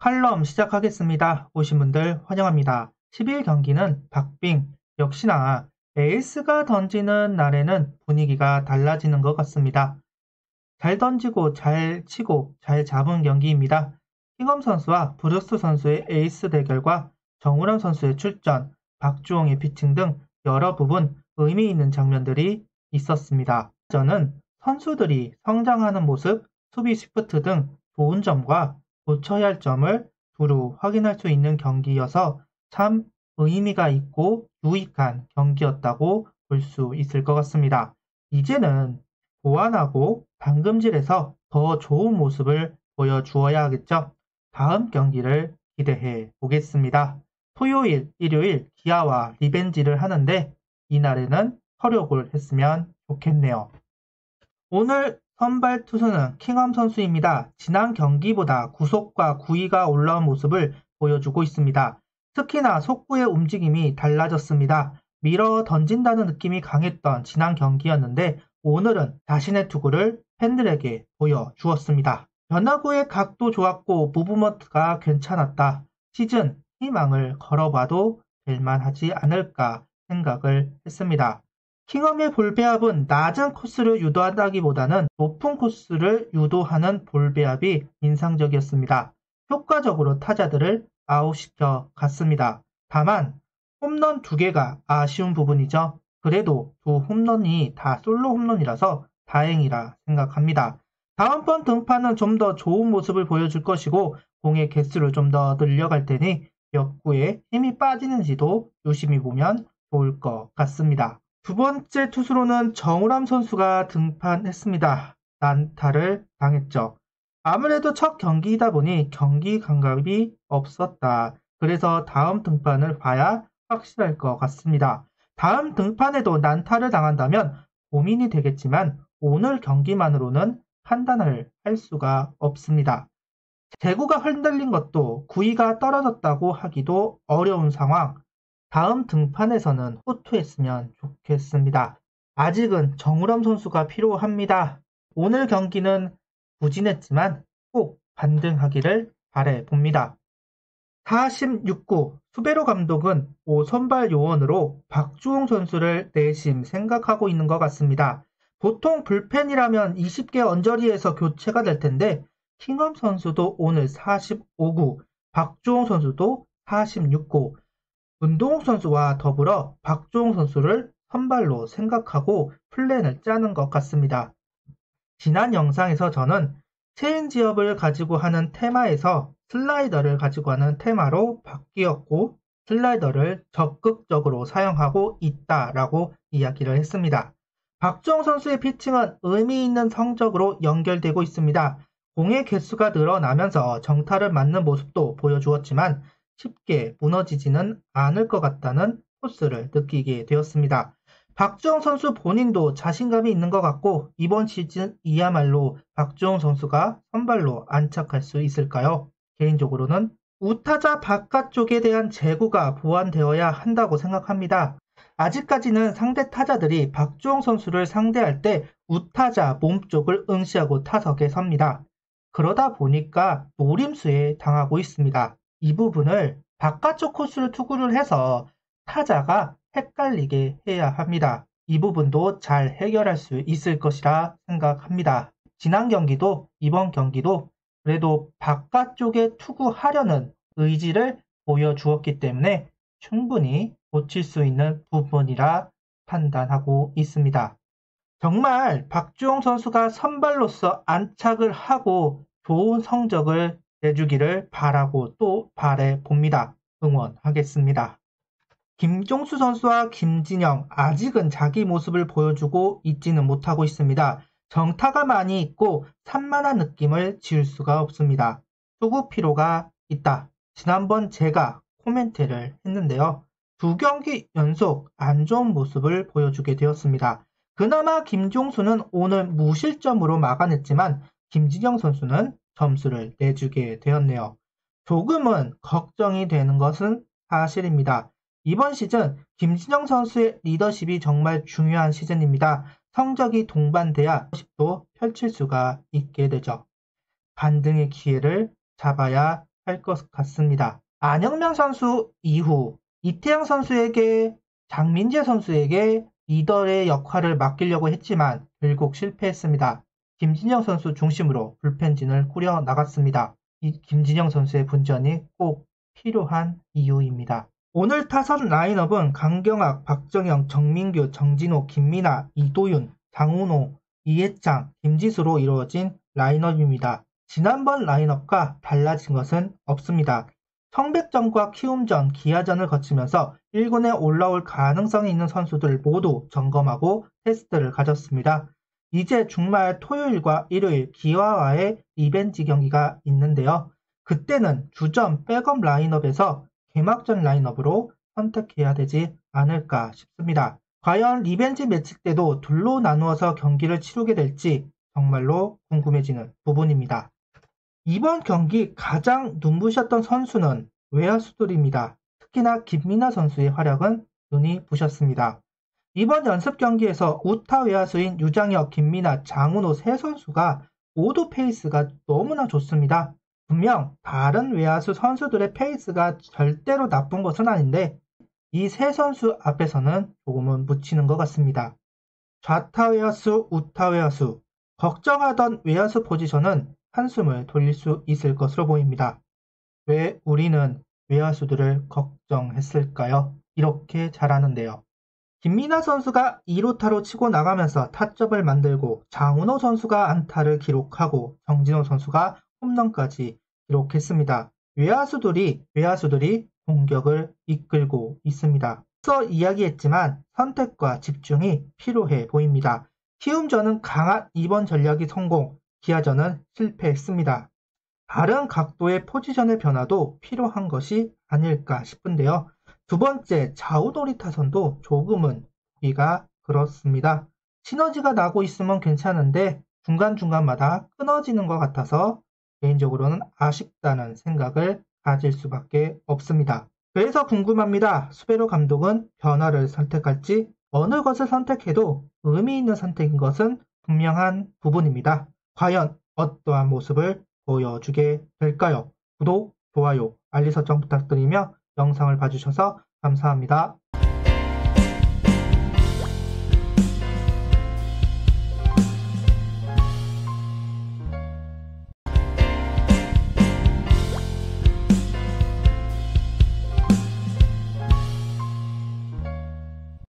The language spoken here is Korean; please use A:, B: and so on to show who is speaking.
A: 칼럼 시작하겠습니다. 오신 분들 환영합니다. 10일 경기는 박빙, 역시나 에이스가 던지는 날에는 분위기가 달라지는 것 같습니다. 잘 던지고 잘 치고 잘 잡은 경기입니다. 킹엄 선수와 브루스 선수의 에이스 대결과 정우람 선수의 출전, 박주홍의 피칭 등 여러 부분 의미 있는 장면들이 있었습니다. 저는 선수들이 성장하는 모습, 수비 시프트 등 좋은 점과 고쳐야 할 점을 두루 확인할 수 있는 경기여서 참 의미가 있고 유익한 경기였다고 볼 수 있을 것 같습니다. 이제는 보완하고 당금질에서 더 좋은 모습을 보여주어야 하겠죠. 다음 경기를 기대해 보겠습니다. 토요일, 일요일 기아와 리벤지를 하는데 이날에는 활약을 했으면 좋겠네요. 오늘 선발 투수는 킹엄 선수입니다. 지난 경기보다 구속과 구위가 올라온 모습을 보여주고 있습니다. 특히나 속구의 움직임이 달라졌습니다. 밀어 던진다는 느낌이 강했던 지난 경기였는데 오늘은 자신의 투구를 팬들에게 보여주었습니다. 변화구의 각도 좋았고 무브먼트가 괜찮았다. 시즌 희망을 걸어봐도 될만하지 않을까 생각을 했습니다. 킹엄의 볼배합은 낮은 코스를 유도한다기보다는 높은 코스를 유도하는 볼배합이 인상적이었습니다. 효과적으로 타자들을 아웃시켜 갔습니다. 다만 홈런 2개가 아쉬운 부분이죠. 그래도 두 홈런이 다 솔로 홈런이라서 다행이라 생각합니다. 다음번 등판은 좀 더 좋은 모습을 보여줄 것이고 공의 개수를 좀 더 늘려갈 테니 역구에 힘이 빠지는지도 유심히 보면 좋을 것 같습니다. 두 번째 투수로는 정우람 선수가 등판했습니다. 난타를 당했죠. 아무래도 첫 경기이다 보니 경기 감각이 없었다. 그래서 다음 등판을 봐야 확실할 것 같습니다. 다음 등판에도 난타를 당한다면 고민이 되겠지만 오늘 경기만으로는 판단을 할 수가 없습니다. 제구가 흔들린 것도 구위가 떨어졌다고 하기도 어려운 상황. 다음 등판에서는 호투했으면 좋겠습니다. 아직은 정우람 선수가 필요합니다. 오늘 경기는 부진했지만 꼭 반등하기를 바라봅니다. 46구 수베로 감독은 5선발 요원으로 박주홍 선수를 내심 생각하고 있는 것 같습니다. 보통 불펜이라면 20개 언저리에서 교체가 될 텐데 킹엄 선수도 오늘 45구, 박주홍 선수도 46구, 문동욱 선수와 더불어 박주홍 선수를 선발로 생각하고 플랜을 짜는 것 같습니다. 지난 영상에서 저는 체인지업을 가지고 하는 테마에서 슬라이더를 가지고 하는 테마로 바뀌었고 슬라이더를 적극적으로 사용하고 있다라고 이야기를 했습니다. 박주홍 선수의 피칭은 의미 있는 성적으로 연결되고 있습니다. 공의 개수가 늘어나면서 정타를 맞는 모습도 보여주었지만 쉽게 무너지지는 않을 것 같다는 포스를 느끼게 되었습니다. 박주홍 선수 본인도 자신감이 있는 것 같고 이번 시즌이야말로 박주홍 선수가 선발로 안착할 수 있을까요? 개인적으로는 우타자 바깥쪽에 대한 제구가 보완되어야 한다고 생각합니다. 아직까지는 상대 타자들이 박주홍 선수를 상대할 때 우타자 몸쪽을 응시하고 타석에 섭니다. 그러다 보니까 노림수에 당하고 있습니다. 이 부분을 바깥쪽 코스를 투구를 해서 타자가 헷갈리게 해야 합니다. 이 부분도 잘 해결할 수 있을 것이라 생각합니다. 지난 경기도 이번 경기도 그래도 바깥쪽에 투구하려는 의지를 보여주었기 때문에 충분히 고칠 수 있는 부분이라 판단하고 있습니다. 정말 박주홍 선수가 선발로서 안착을 하고 좋은 성적을 내주기를 바라고 또 바라봅니다. 응원하겠습니다. 김종수 선수와 김진영 아직은 자기 모습을 보여주고 있지는 못하고 있습니다. 정타가 많이 있고 산만한 느낌을 지울 수가 없습니다. 투구 피로가 있다. 지난번 제가 코멘트를 했는데요. 2경기 연속 안 좋은 모습을 보여주게 되었습니다. 그나마 김종수는 오늘 무실점으로 막아냈지만 김진영 선수는 점수를 내주게 되었네요. 조금은 걱정이 되는 것은 사실입니다. 이번 시즌 김진영 선수의 리더십이 정말 중요한 시즌입니다. 성적이 동반돼야 또 펼칠 수가 있게 되죠. 반등의 기회를 잡아야 할 것 같습니다. 안영명 선수 이후 이태영 선수에게 장민재 선수에게 리더의 역할을 맡기려고 했지만 결국 실패했습니다. 김진영 선수 중심으로 불펜진을 꾸려 나갔습니다. 이 김진영 선수의 분전이 꼭 필요한 이유입니다. 오늘 타선 라인업은 강경학, 박정영, 정민규, 정진호, 김민아, 이도윤, 장훈호, 이해창, 김지수로 이루어진 라인업입니다. 지난번 라인업과 달라진 것은 없습니다. 청백전과 키움전, 기아전을 거치면서 1군에 올라올 가능성이 있는 선수들 모두 점검하고 테스트를 가졌습니다. 이제 주말 토요일과 일요일 기아와의 리벤지 경기가 있는데요. 그때는 주전 백업 라인업에서 개막전 라인업으로 선택해야 되지 않을까 싶습니다. 과연 리벤지 매치 때도 둘로 나누어서 경기를 치르게 될지 정말로 궁금해지는 부분입니다. 이번 경기 가장 눈부셨던 선수는 외야수들입니다. 특히나 김민아 선수의 활약은 눈이 부셨습니다. 이번 연습 경기에서 우타 외야수인 유장혁, 김민아, 장훈호 세 선수가 모두 페이스가 너무나 좋습니다. 분명 다른 외야수 선수들의 페이스가 절대로 나쁜 것은 아닌데 이 세 선수 앞에서는 조금은 묻히는 것 같습니다. 좌타 외야수, 우타 외야수, 걱정하던 외야수 포지션은 한숨을 돌릴 수 있을 것으로 보입니다. 왜 우리는 외야수들을 걱정했을까요? 이렇게 잘하는데요. 김민아 선수가 2루타로 치고 나가면서 타점을 만들고 장훈호 선수가 안타를 기록하고 정진호 선수가 홈런까지 기록했습니다. 외야수들이 공격을 이끌고 있습니다. 앞서 이야기했지만 선택과 집중이 필요해 보입니다. 키움전은 강한 2번 전략이 성공, 기아전은 실패했습니다. 다른 각도의 포지션의 변화도 필요한 것이 아닐까 싶은데요. 두 번째, 좌우돌이 타선도 조금은 보기가 그렇습니다. 시너지가 나고 있으면 괜찮은데 중간중간마다 끊어지는 것 같아서 개인적으로는 아쉽다는 생각을 가질 수밖에 없습니다. 그래서 궁금합니다. 수베로 감독은 변화를 선택할지 어느 것을 선택해도 의미 있는 선택인 것은 분명한 부분입니다. 과연 어떠한 모습을 보여주게 될까요? 구독, 좋아요, 알림 설정 부탁드리며 영상을 봐주셔서 감사합니다.